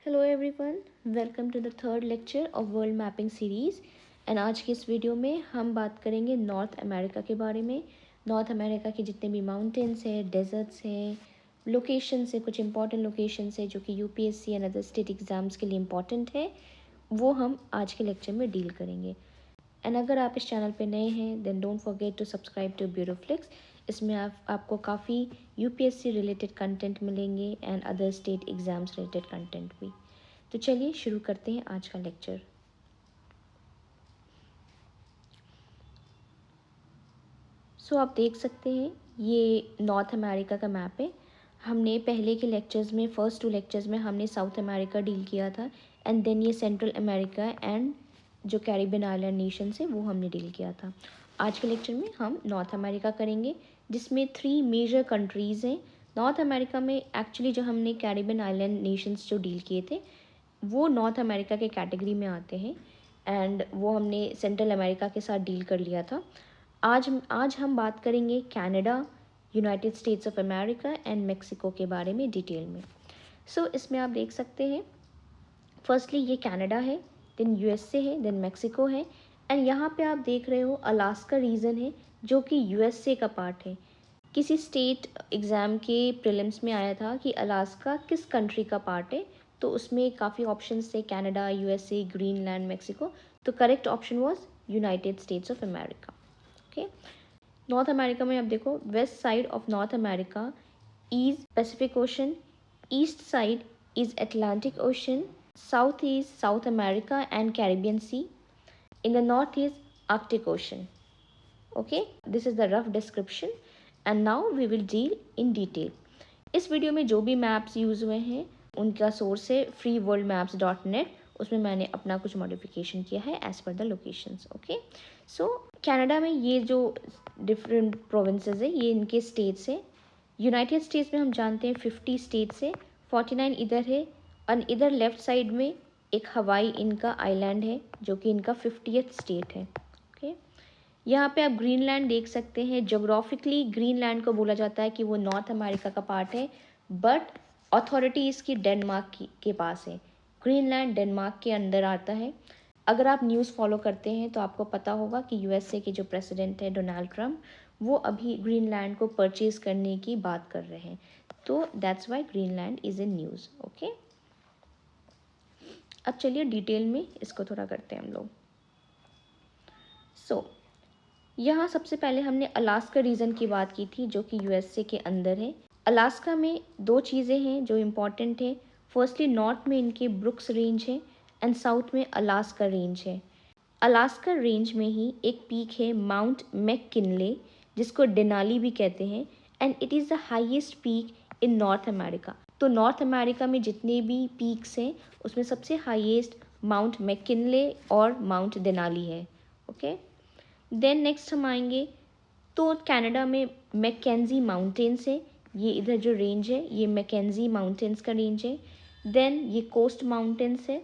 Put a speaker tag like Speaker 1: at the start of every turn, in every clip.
Speaker 1: Hello everyone, welcome to the third lecture of world mapping series. एंड आज की इस वीडियो में हम बात करेंगे नॉर्थ अमेरिका के बारे में। नॉर्थ अमेरिका के जितने भी माउंटेन्स हैं, डेजर्ट्स हैं, लोकेशंस हैं, कुछ इंपॉर्टेंट लोकेशंस हैं जो कि UPSC and other state exams के लिए इम्पॉर्टेंट है, वो हम आज के लेक्चर में डील करेंगे। एंड अगर आप इस चैनल पे नए हैं then don't forget to subscribe to Bureauflix. इसमें आपको काफ़ी यूपीएससी रिलेटेड कंटेंट मिलेंगे and other state exams related content भी। तो चलिए शुरू करते हैं आज का लेक्चर। सो आप देख सकते हैं ये नॉर्थ अमेरिका का मैप है। हमने पहले के लेक्चर्स में फर्स्ट 2 लेक्चर्स में हमने साउथ अमेरिका डील किया था एंड देन ये सेंट्रल अमेरिका एंड जो कैरिबियन आइलैंड नेशंस है वो हमने डील किया था। आज के लेक्चर में हम नॉर्थ अमेरिका करेंगे जिसमें 3 मेजर कंट्रीज़ हैं। नॉर्थ अमेरिका में एक्चुअली जो हमने कैरिबियन आइलैंड नेशंस जो डील किए थे वो नॉर्थ अमेरिका के कैटेगरी में आते हैं एंड वो हमने सेंट्रल अमेरिका के साथ डील कर लिया था। आज हम बात करेंगे Canada, United States of America and Mexico के बारे में डिटेल में। सो इसमें आप देख सकते हैं फर्स्टली ये कनाडा है, देन यूएसए है, देन मेक्सिको है एंड यहाँ पे आप देख रहे हो अलास्का रीजन है जो कि यूएसए का पार्ट है। किसी स्टेट एग्ज़ाम के प्रीलिम्स में आया था कि अलास्का किस कंट्री का पार्ट है, तो उसमें काफ़ी ऑप्शंस थे, कनाडा, यूएसए, ग्रीनलैंड, मेक्सिको। तो correct option was United States of America. Okay, North America में आप देखो west side of North America is Pacific Ocean, east side is Atlantic Ocean, south is South America and Caribbean Sea, in the north is Arctic Ocean. Okay, this is the rough description and now we will deal in detail. इस video में जो भी maps use हुए हैं उनका source है freeworldmaps.net। उसमें मैंने अपना कुछ मॉडिफिकेशन किया है as per the locations. Okay, so Canada में ये जो डिफरेंट प्रोविंसेस है ये इनके स्टेट्स हैं। यूनाइटेड स्टेट्स में हम जानते हैं 50 स्टेट्स है, 49 इधर है और इधर लेफ्ट साइड में एक हवाई इनका आइलैंड है जो कि इनका 50th स्टेट है। ओके, यहाँ पे आप ग्रीनलैंड देख सकते हैं। जोग्राफिकली ग्रीनलैंड को बोला जाता है कि वो नॉर्थ अमेरिका का पार्ट है, बट अथॉरिटी इसकी डेनमार्क के पास है। ग्रीनलैंड डेनमार्क के अंदर आता है। अगर आप न्यूज़ फॉलो करते हैं तो आपको पता होगा कि यूएसए के जो प्रेसिडेंट है डोनाल्ड ट्रम्प, वो अभी ग्रीनलैंड को परचेज करने की बात कर रहे हैं। तो that's why Greenland is in news. Okay, अब चलिए डिटेल में इसको थोड़ा करते हैं हम लोग। सो यहाँ सबसे पहले हमने अलास्का रीजन की बात की थी जो कि यूएसए के अंदर है। अलास्का में 2 चीज़ें हैं जो इम्पॉर्टेंट है। फर्स्टली नॉर्थ में इनके ब्रुक्स रेंज है एंड साउथ में अलास्का रेंज है। अलास्का रेंज में ही एक पीक है माउंट मैककिनले जिसको डेनाली भी कहते हैं and it is the highest peak in north America. तो नॉर्थ अमेरिका में जितने भी पीक्स हैं उसमें सबसे हाईएस्ट माउंट मैककिनले और माउंट डेनाली है। ओके, देन नेक्स्ट हम आएंगे तो कनाडा में मैकेंजी माउंटेन्स है। ये इधर जो रेंज है ये मैकेंजी माउंटेन्स का रेंज है। देन ये कोस्ट माउंटेन्स है।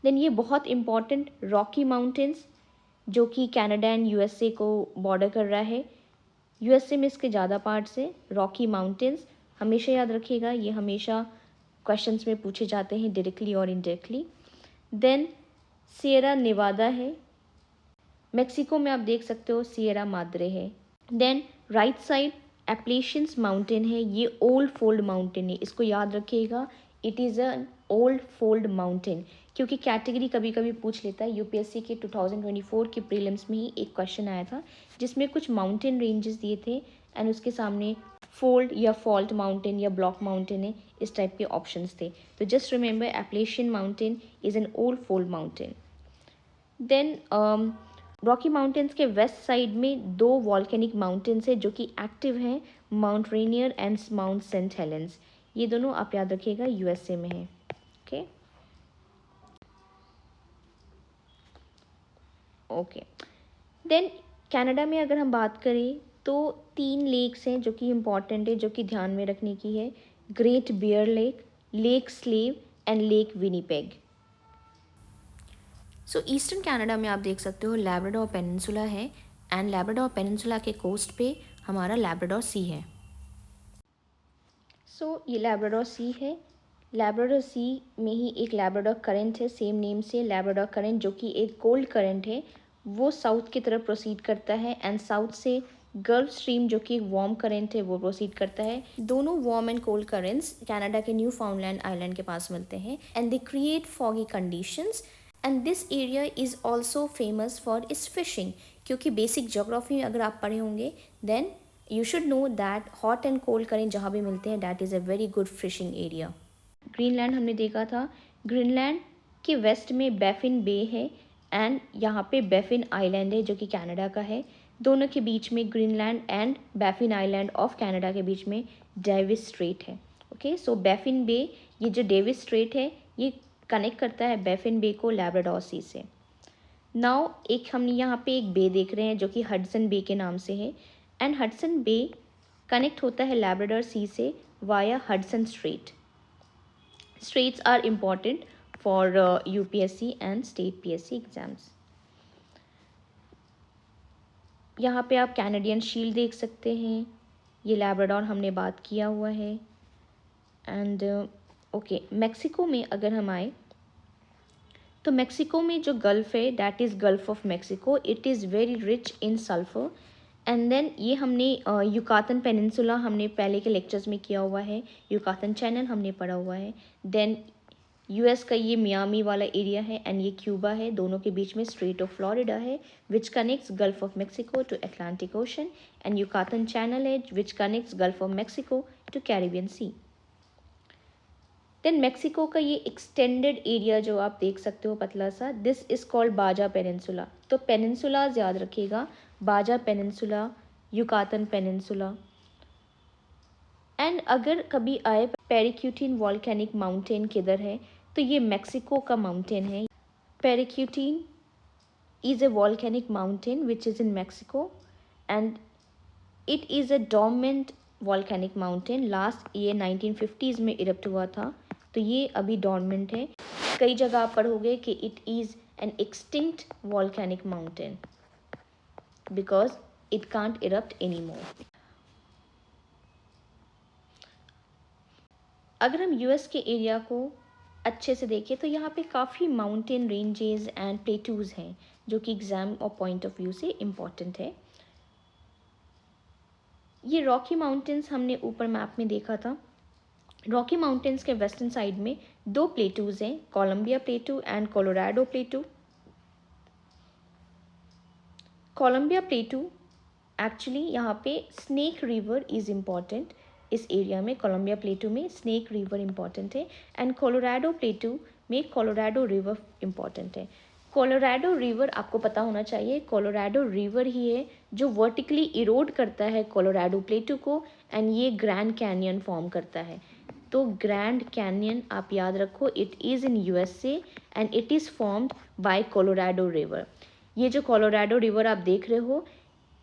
Speaker 1: देन ये बहुत इम्पॉर्टेंट रॉकी माउंटेन्स जो कि कनाडा एंड यूएसए को बॉर्डर कर रहा है। यूएसए में इसके ज़्यादा पार्ट्स हैं। रॉकी माउंटेन्स हमेशा याद रखिएगा, ये हमेशा क्वेश्चंस में पूछे जाते हैं डायरेक्टली और इनडायरेक्टली। देन सियरा नेवादा है। मेक्सिको में आप देख सकते हो सियरा माद्रे है। देन राइट साइड एप्लेशियंस माउंटेन है, ये ओल्ड फोल्ड माउंटेन है, इसको याद रखिएगा, it is a old fold mountain. क्योंकि कैटेगरी कभी कभी पूछ लेता है। यूपीएससी के 2024 के प्रीलिम्स में ही एक क्वेश्चन आया था जिसमें कुछ माउंटेन रेंजेस दिए थे एंड उसके सामने फोल्ड या फॉल्ट माउंटेन या ब्लॉक माउंटेन है, इस टाइप के ऑप्शंस थे। तो just remember Appalachian mountain is an old fold mountain. Then Rocky Mountains के वेस्ट साइड में 2 वॉल्केनिक माउंटेन्स है जो कि एक्टिव हैं, Mount Rainier and Mount Saint Helens. ये दोनों आप याद रखिएगा यूएसए में है। ओके ओके, देन कनाडा में अगर हम बात करें तो 3 लेक्स हैं जो कि इम्पॉर्टेंट है, जो कि ध्यान में रखने की है। Great Bear Lake, Lake Slave and Lake Winnipeg. So eastern Canada में आप देख सकते हो लैब्राडोर पेनिनसुला है एंड लैब्राडोर पेनिनसुला के कोस्ट पे हमारा लैब्राडोर सी है। सो ये लैब्राडोर सी है। लैब्राडोर सी में ही एक लैब्राडोर करंट है, सेम नेम से लैब्राडोर करंट, जो कि एक कोल्ड करंट है, वो साउथ की तरफ प्रोसीड करता है एंड साउथ से गल्फ स्ट्रीम जो कि वार्म करंट है वो प्रोसीड करता है। दोनों warm and cold currents Canada के न्यू फाउंडलैंड आइलैंड के पास मिलते हैं and they create foggy conditions and this area is also famous for its fishing. क्योंकि बेसिक ज्योग्राफी में अगर आप पढ़े होंगे then you should know that hot and cold current जहाँ भी मिलते हैं that is a very good fishing area. Greenland हमने देखा था, ग्रीनलैंड के वेस्ट में बैफिन बे है एंड यहाँ पे बैफिन आइलैंड है जो कि कनाडा का है। दोनों के बीच में Greenland and Baffin island of Canada के बीच में डेविस स्ट्रेट है। ओके, सो बैफिन बे, ये जो डेविस स्ट्रेट है ये कनेक्ट करता है बैफिन बे को लैब्राडोर सी से। नाउ एक हम यहाँ पे एक बे देख रहे हैं जो कि हडसन बे के नाम से है एंड हडसन बे कनेक्ट होता है लैब्राडोर सी से via Hudson straight. Straits are important for UPSC and state PSC exams. यहाँ पे आप कैनेडियन शील्ड देख सकते हैं, ये लैब्राडोर हमने बात किया हुआ है। एंड ओके, मेक्सिको में अगर हम आए तो मेक्सिको में जो गल्फ़ है that is Gulf of Mexico, it is very rich in sulphur. And then ये हमने युकातन पेनिनसुला हमने पहले के लेक्चर्स में किया हुआ है, युकातन चैनल हमने पढ़ा हुआ है। देन यूएस का ये मियामी वाला एरिया है एंड ये क्यूबा है, दोनों के बीच में स्ट्रेट ऑफ फ्लोरिडा है which connects gulf of Mexico to Atlantic ocean and Yucatan channel है which connects gulf of Mexico to Caribbean sea. Then Mexico का ये एक्सटेंडेड एरिया जो आप देख सकते हो पतला सा, दिस इज़ कॉल्ड बाजा पेनिनसुला। तो पेनिनसुलाज याद रखिएगा, बाजा पेनिनसुला, युकातन पेनिनसुला। एंड अगर कभी आए पेरिक्यूटिन वॉल्केनिक माउंटेन किधर है, तो ये मेक्सिको का माउंटेन है। Paricutin is a volcanic mountain which is in Mexico and it is a dormant volcanic mountain. Last ये 1950s में इरप्ट हुआ था, तो ये अभी डोरमेंट है। कई जगह आप पढ़ोगे कि it is an extinct volcanic mountain because it can't erupt any more. अगर हम यूएस के एरिया को अच्छे से देखें तो यहाँ पे काफ़ी माउंटेन रेंजेस एंड प्लेटूज़ हैं जो कि एग्ज़ाम और पॉइंट ऑफ व्यू से इम्पॉर्टेंट है। ये रॉकी माउंटेन्स हमने ऊपर मैप में देखा था। रॉकी माउंटेन्स के वेस्टर्न साइड में दो प्लेटूज़ हैं, Columbia Plateau and Colorado Plateau. Columbia Plateau actually यहाँ पे स्नेक रिवर इज़ इम्पॉर्टेंट। इस एरिया में कोलंबिया प्लेटू में स्नेक रिवर इम्पॉर्टेंट है एंड कोलोराडो प्लेटू में कोलोराडो रिवर इम्पॉर्टेंट है। कोलोराडो रिवर आपको पता होना चाहिए, कोलोराडो रिवर ही है जो वर्टिकली इरोड करता है कोलोराडो प्लेटू को एंड ये ग्रैंड कैनियन फॉर्म करता है। तो ग्रैंड कैनियन आप याद रखो, it is in USA and it is formed by Colorado river. ये जो कोलोराडो रिवर आप देख रहे हो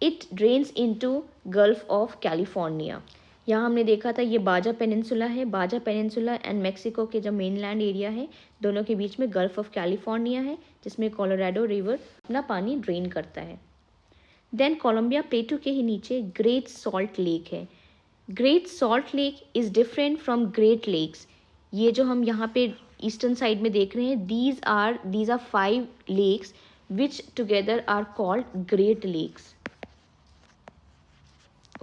Speaker 1: it drains into gulf of California. यहाँ हमने देखा था ये बाजा पेनिनसुला है, बाजा पेनिनसुला एंड मेक्सिको के जो मेनलैंड एरिया है दोनों के बीच में गल्फ ऑफ कैलिफोर्निया है जिसमें कोलोराडो रिवर अपना पानी ड्रेन करता है। देन कोलंबिया प्लेटू के ही नीचे ग्रेट सॉल्ट लेक है। Great Salt Lake is different from Great Lakes. ये जो हम यहाँ पे ईस्टर्न साइड में देख रहे हैं these are 5 lakes which together are called Great Lakes.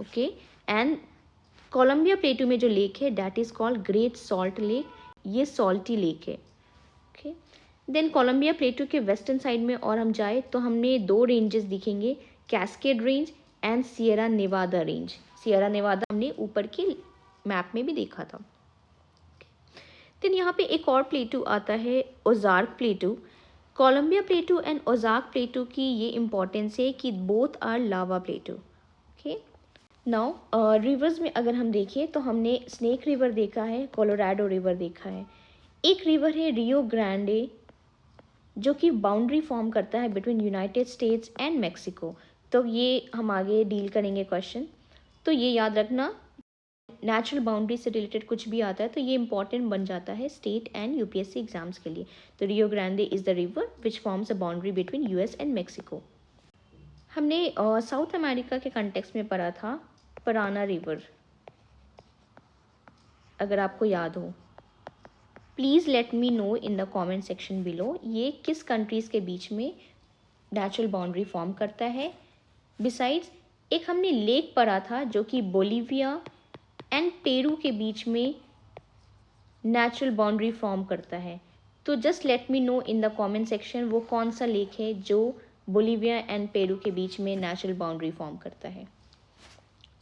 Speaker 1: Okay, and Columbia Plateau में जो लेक है that is called Great Salt Lake, ये सॉल्टी लेक है। ओके, देन कोलंबिया प्लेटू के वेस्टर्न साइड में और हम जाए तो हमने दो रेंजेस दिखेंगे, Cascade Range and Sierra Nevada Range. Sierra Nevada हमने ऊपर के मैप में भी देखा था। देन यहाँ पे एक और प्लेटू आता है Ozark Plateau. Columbia Plateau and Ozark Plateau की ये इंपॉर्टेंस है कि both are lava plateau. Okay, now rivers में अगर हम देखें तो हमने स्नेक रिवर देखा है, कोलोराडो रिवर देखा है। एक रिवर है रियो ग्रांडे जो कि बाउंड्री फॉर्म करता है between United states and Mexico. तो ये हम आगे डील करेंगे क्वेश्चन, तो ये याद रखना नेचुरल बाउंड्री से रिलेटेड कुछ भी आता है तो ये इंपॉर्टेंट बन जाता है स्टेट एंड यूपीएससी एग्जाम्स के लिए। तो Rio Grande is the river which forms a boundary between US and Mexico. हमने साउथ अमेरिका के कंटेक्स्ट में पढ़ा था पराना रिवर, अगर आपको याद हो। Please let me know in the comment section below ये किस कंट्रीज़ के बीच में नेचुरल बाउंड्री फॉर्म करता है। बिसाइड्स एक हमने लेक पढ़ा था जो कि बोलीविया एंड पेरू के बीच में नेचुरल बाउंड्री फॉर्म करता है। तो just let me know in the comment section वो कौन सा लेक है जो बोलीविया एंड पेरू के बीच में नेचुरल बाउंड्री फॉर्म करता है।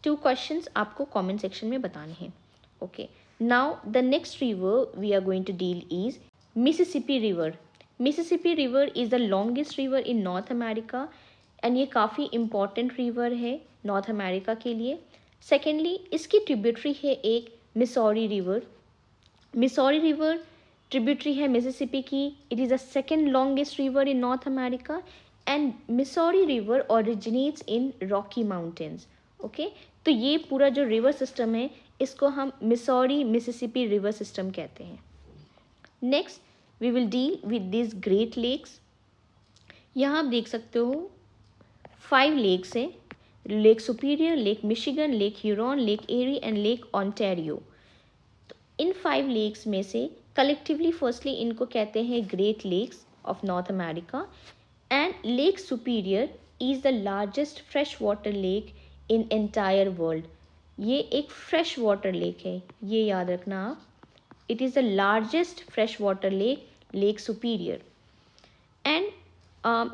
Speaker 1: 2 क्वेश्चंस आपको कमेंट सेक्शन में बताने हैं। Okay, now the next river we are going to deal is Mississippi River. Mississippi River is the longest river in north America and ये काफ़ी इम्पॉर्टेंट रिवर है North America के लिए। सेकेंडली इसकी ट्रिब्यूटरी है एक Missouri River. Missouri River tributary है Mississippi की। It is the second longest river in north America and Missouri River originates in Rocky Mountains. Okay, तो ये पूरा जो रिवर सिस्टम है इसको हम मिसौरी मिसिसिपी रिवर सिस्टम कहते हैं। Next we will deal with this Great Lakes. यहाँ आप देख सकते हो 5 लेक्स हैं, Lake Superior, Lake Michigan, Lake Huron, Lake Erie and Lake Ontario. इन 5 लेक्स में से कलेक्टिवली फर्स्टली इनको कहते हैं Great Lakes of North America and Lake Superior is the largest fresh water lake in entire world. ये एक fresh water lake है, ये याद रखना आप। It is the largest fresh water lake, lake Superior. And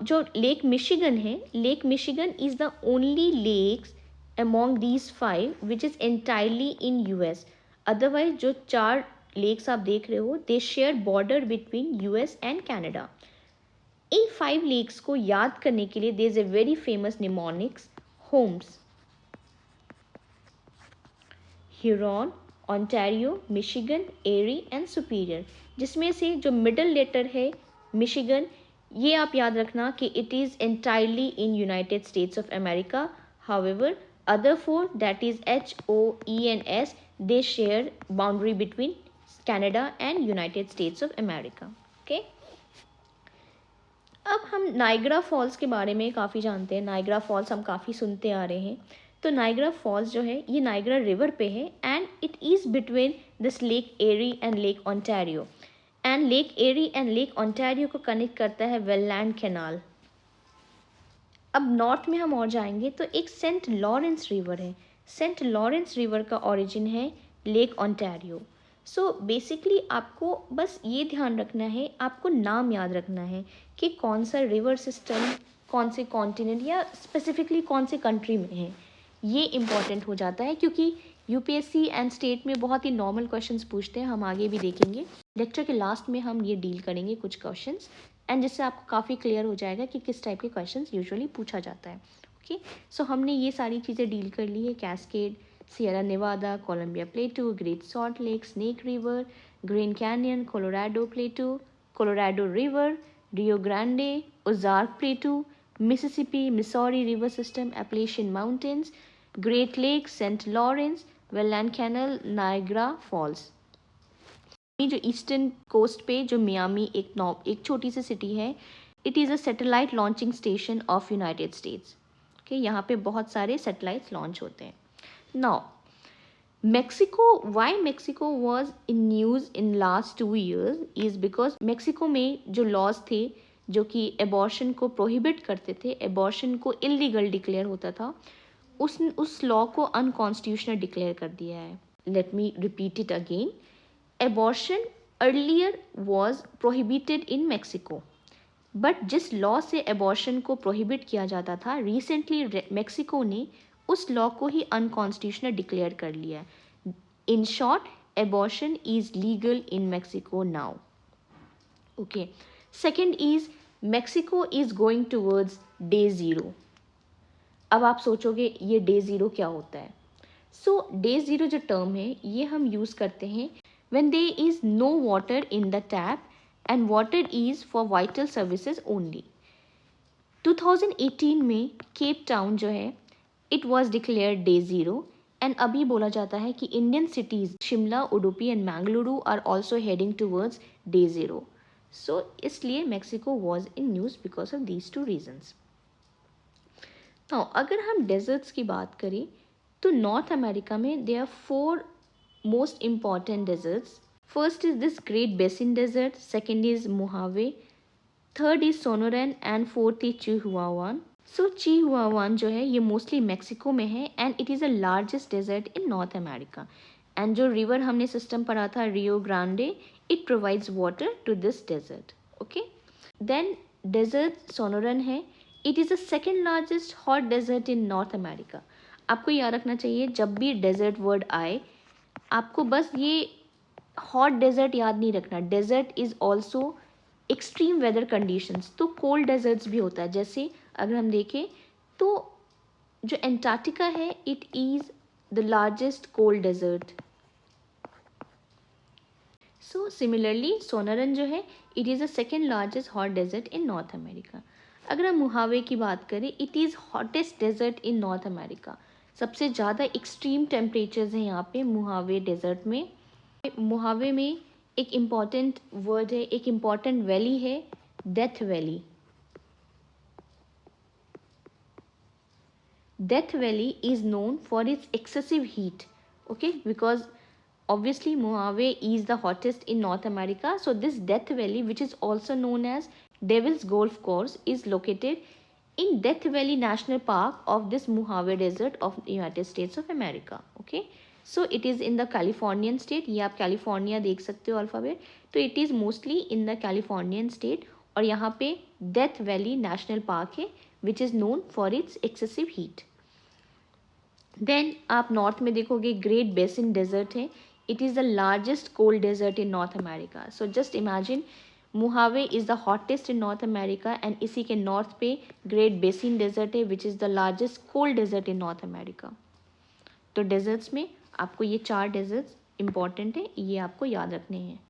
Speaker 1: जो लेक मिशिगन है, lake Michigan is the only lakes among these 5 which is entirely in US। Otherwise जो 4 लेक्स आप देख रहे हो they share border between US and Canada. इन 5 lakes को याद करने के लिए there is a very famous mnemonics homes, Huron, Ontario, Michigan, Erie and Superior. जिसमें से जो मिडल लेटर है मिशिगन, ये आप याद रखना कि it is entirely in United States of America. However other 4 that is H, O, E and S they share boundary between Canada and United States of America। okay? अब हम Niagara Falls के बारे में काफ़ी जानते हैं। नाइग्रा फॉल्स हम काफ़ी सुनते आ रहे हैं। तो नाइग्रा फॉल्स जो है ये नाइग्रा रिवर पे है and it is between this Lake Erie and Lake Ontario. And Lake Erie and Lake Ontario को कनेक्ट करता है वेललैंड कैनाल। अब नॉर्थ में हम और जाएंगे तो एक सेंट लॉरेंस रिवर है। सेंट लॉरेंस रिवर का ओरिजिन है लेक ओंटारियो। सो बेसिकली आपको बस ये ध्यान रखना है, आपको नाम याद रखना है कि कौन सा रिवर सिस्टम कौन से कॉन्टिनेंट या स्पेसिफिकली कौन से कंट्री में है। ये इम्पॉर्टेंट हो जाता है क्योंकि यूपीएससी एंड स्टेट में बहुत ही नॉर्मल क्वेश्चंस पूछते हैं। हम आगे भी देखेंगे, लेक्चर के लास्ट में हम ये डील करेंगे कुछ क्वेश्चंस एंड जिससे आपको काफ़ी क्लियर हो जाएगा कि किस टाइप के क्वेश्चंस यूजुअली पूछा जाता है। ओके, सो हमने ये सारी चीज़ें डील कर ली है। Cascade, Sierra Nevada, Columbia Plateau, Great Salt Lake, Snake River, Grand Canyon, Colorado Plateau, Colorado River, Rio Grande, Ozark Plateau, Mississippi, Missouri River system, Appalachian Mountains, Great Lake, Saint Lawrence, Welland Canal, Niagara Falls. जो eastern coast पे जो Miami एक छोटी सी city है, it is a satellite launching station of United States. Okay, यहाँ पे बहुत सारे सैटेलाइट्स लॉन्च होते हैं। Now Mexico, Y Mexico was in news in last 2 years is because Mexico में जो लॉज थे जो कि एबॉर्शन को प्रोहिबिट करते थे, एबॉर्शन को इलीगल डिक्लेयर होता था, उस लॉ को अनकॉन्स्टिट्यूशनल डिक्लेयर कर दिया है। Let me repeat it again. Abortion earlier was prohibited in Mexico, but जिस लॉ से एबॉर्शन को प्रोहिबिट किया जाता था रिसेंटली मेक्सिको ने उस लॉ को ही अनकॉन्स्टिट्यूशनल डिक्लेयर कर लिया है। In short, abortion is legal in Mexico now. Okay, second is Mexico is going towards day zero. अब आप सोचोगे ये डे ज़ीरो क्या होता है। सो डे ज़ीरो जो टर्म है ये हम यूज़ करते हैं when there is no water in the tap and water is for vital services only। 2018 में केप टाउन जो है it was declared day zero and अभी बोला जाता है कि Indian cities Shimla, Udupi and Mangaluru are also heading towards day zero. So इसलिए Mexico was in news because of these 2 reasons. Now अगर हम डेजर्ट्स की बात करें तो नॉर्थ अमेरिका में there are 4 most important deserts first is this great basin desert, second is Mojave, third is Sonoran and fourth is Chihuahuan. So Chihuahuan जो है ये मोस्टली मेक्सिको में है and it is the largest desert in north America. And जो river हमने system पढ़ा था Rio Grande, it provides water to this desert. Okay, then desert Sonoran है, it is the second largest hot desert in north America. आपको याद रखना चाहिए जब भी डेजर्ट वर्ड आए आपको बस ये हॉट डेजर्ट याद नहीं रखना, desert is also extreme weather conditions, तो कोल्ड डेजर्ट्स भी होता है। जैसे अगर हम देखें तो जो एंटार्क्टिका है it is the largest cold desert. So similarly Sonoran जो है it is the second largest hot desert in north America. अगर हम मुहावे की बात करें it is hottest desert in north America. सबसे ज़्यादा एक्सट्रीम टेम्परेचर्स हैं यहाँ पे मुहावे डेजर्ट में। मुहावे में एक इम्पॉर्टेंट वर्ड है, एक इम्पॉर्टेंट वैली है, death valley. Death Valley is known for its excessive heat, okay, because obviously Mojave is the hottest in North America. So this Death Valley, which is also known as Devil's Golf Course, is located in Death Valley National Park of this Mojave Desert of United States of America. Okay, so it is in the Californian state. ये आप California देख सकते हो alphabet, तो it is mostly in the Californian state और यहाँ पे Death Valley National Park है which is known for its excessive heat. Then आप नॉर्थ में देखोगे ग्रेट बेसिन डेजर्ट है, it is the largest cold desert in north America. So just imagine Mojave is the hottest in north America and इसी के north पे great basin desert है which is the largest cold desert in north America. तो deserts में आपको ये 4 desserts important है, ये आपको याद रखने हैं।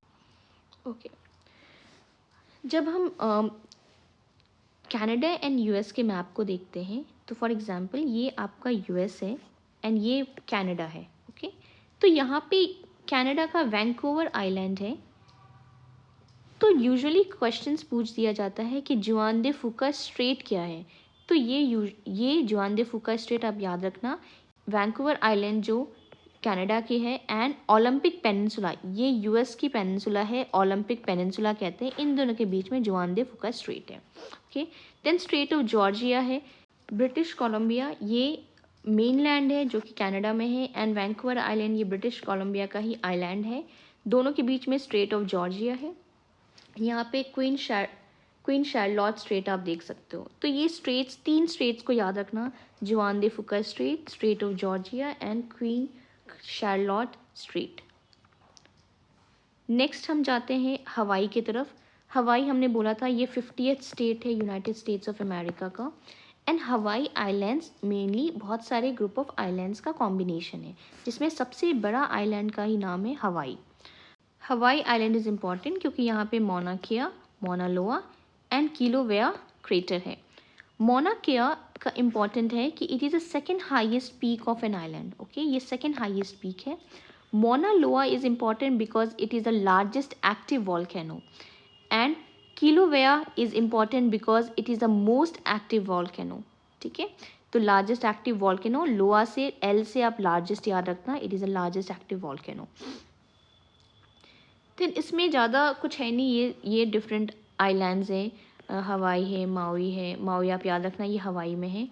Speaker 1: ओके, जब हम कनाडा एंड यूएस के मैप को देखते हैं तो फॉर एग्जांपल ये आपका यूएस है एंड ये कनाडा है। ओके, तो यहाँ पे कनाडा का वैंकूवर आइलैंड है। तो यूजुअली क्वेश्चंस पूछ दिया जाता है कि जुआन दे फूका स्ट्रेट क्या है। तो ये जुआन दे फूका स्ट्रेट आप याद रखना, वैंकूवर आइलैंड जो कनाडा की है एंड ओलंपिक पेनिनसुला ये यूएस की पेनिनसुला है, ओलंपिक पेनिनसुला कहते हैं। इन दोनों के बीच में जुआन दे फूका स्ट्रेट है। Okay, then Strait of Georgia है, ब्रिटिश कोलंबिया ये मेनलैंड है जो कि कनाडा में है एंड वैंकूवर आइलैंड ये ब्रिटिश कोलंबिया का ही आइलैंड है। दोनों के बीच में स्ट्रेट ऑफ जॉर्जिया है। यहाँ पे क्वीन शार्लॉट स्ट्रेट आप देख सकते हो। तो ये स्ट्रेट्स 3 स्ट्रेट्स को याद रखना, Juan de Fuca strait, strait of Georgia and Queen Charlotte strait. Next हम जाते हैं हवाई की तरफ। हवाई हमने बोला था ये 50th स्टेट है यूनाइटेड स्टेट्स ऑफ अमेरिका का एंड हवाई आइलैंड्स मेनली बहुत सारे ग्रुप ऑफ आइलैंड्स का कॉम्बिनेशन है जिसमें सबसे बड़ा आइलैंड का ही नाम है हवाई। हवाई आइलैंड इज़ इम्पॉर्टेंट क्योंकि यहाँ पे मौना केआ, मौना लोआ एंड किलोवेआ क्रेटर है। मौना केआ का इम्पॉर्टेंट है कि it is the second highest peak of an island. Okay, ये सेकेंड हाईएस्ट पीक है। Mauna Loa is important because it is the largest active volcano and Kilauea is important because it is the most active volcano. ठीक है, तो largest active volcano, लोआ से L से आप largest याद रखना, it is the largest active volcano. तो इसमें ज़्यादा कुछ है नहीं, ये डिफरेंट आइलैंड्स हैं, हवाई है, माउई है। माउई आप याद रखना ये हवाई में है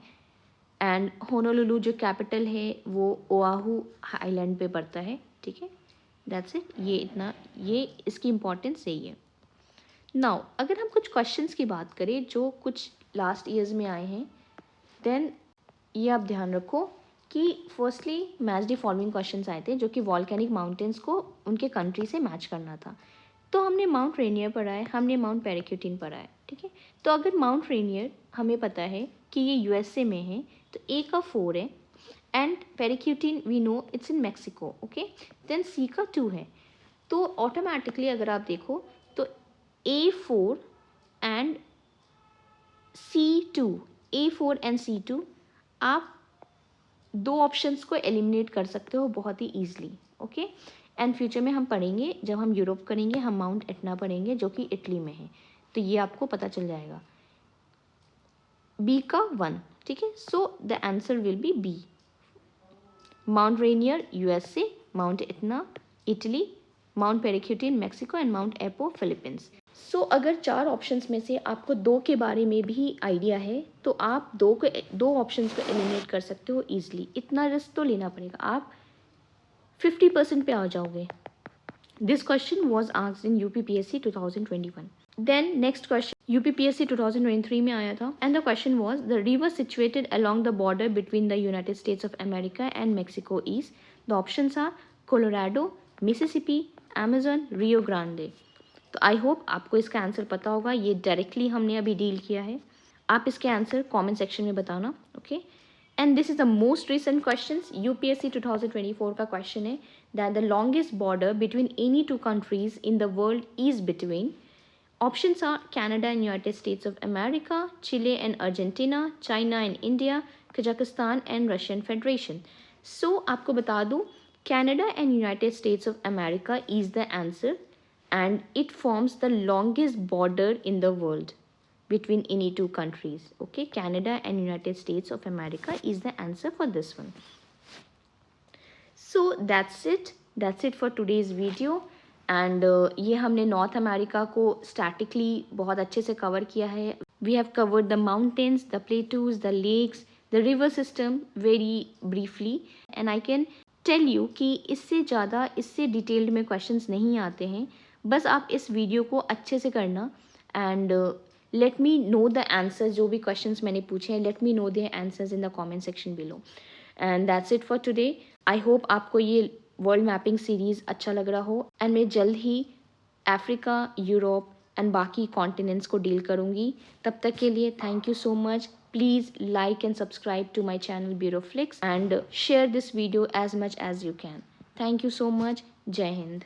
Speaker 1: एंड होनोलुलु जो कैपिटल है वो ओआहू आइलैंड पे पड़ता है। ठीक है, दैट्स इट, ये इतना, ये इसकी इम्पोर्टेंस यही है। नाउ अगर हम कुछ क्वेश्चंस की बात करें जो कुछ लास्ट ईयर्स में आए हैं, देन ये आप ध्यान रखो कि firstly match the following questions आए थे जो कि वॉल्केनिक माउंटेन्स को उनके कंट्री से मैच करना था। तो हमने माउंट रेनियर पढ़ा है, हमने माउंट पेरिक्यूटिन पढ़ा है। ठीक है, तो अगर माउंट रेनियर हमें पता है कि ये यूएसए में है तो ए का 4 है and Paricutin we know it's in Mexico. Okay, then C का 2 है। तो ऑटोमेटिकली अगर आप देखो तो A4 and C2, A4 and C2 आप 2 ऑप्शंस को एलिमिनेट कर सकते हो बहुत ही ईजिली। ओके, एंड फ्यूचर में हम पढ़ेंगे, जब हम यूरोप करेंगे हम माउंट एटना पढ़ेंगे जो कि इटली में है, तो ये आपको पता चल जाएगा। बी का 1। ठीक है, so the answer will be B. Mount Rainier USA, Mount Etna Italy, Mount Paricutin Mexico and Mount Apo Philippines. So अगर 4 ऑप्शंस में से आपको 2 के बारे में भी आइडिया है तो आप 2 ऑप्शंस को एलिमिनेट कर सकते हो ईजिली। इतना रिस्क तो लेना पड़ेगा, आप 50% पे आ जाओगे। This question was asked in UPPSC 2021। Then next question UPPSC 2023 में आया था and the question was the river situated along the border between the United States of America and Mexico is, the options are Colorado, Mississippi, Amazon, Rio Grande. तो I hope आपको इसका answer पता होगा, ये directly हमने अभी deal किया है। आप इसके आंसर कमेंट सेक्शन में बताना, okay. And this is the most recent questions, UPSC 2024 का क्वेश्चन है that the longest border between any 2 countries in the world is between, options are Canada and United States of America, Chile and Argentina, China and India, Kazakhstan and Russian Federation. So आपको बता दूं, Canada and United States of America is the answer and it forms the longest border in the world between any 2 countries. Okay, Canada and United States of America is the answer for this one. So that's it for today's video. And ये हमने north America को statically बहुत अच्छे से cover किया है। We have covered the mountains, the plateaus, the lakes, the river system very briefly, and I can tell you कि इससे डिटेल्ड में क्वेश्चंस नहीं आते हैं। बस आप इस वीडियो को अच्छे से करना and let me know the answers, जो भी क्वेश्चंस मैंने पूछे हैं, let me know the answers in the comment section below. And that's it for today. I hope आपको ये वर्ल्ड मैपिंग सीरीज़ अच्छा लग रहा हो एंड मैं जल्द ही अफ्रीका, यूरोप एंड बाकी कॉन्टिनेंट्स को डील करूँगी। तब तक के लिए thank you so much. Please like and subscribe to my channel Bureauflix and share this video as much as you can. Thank you so much. Jai Hind.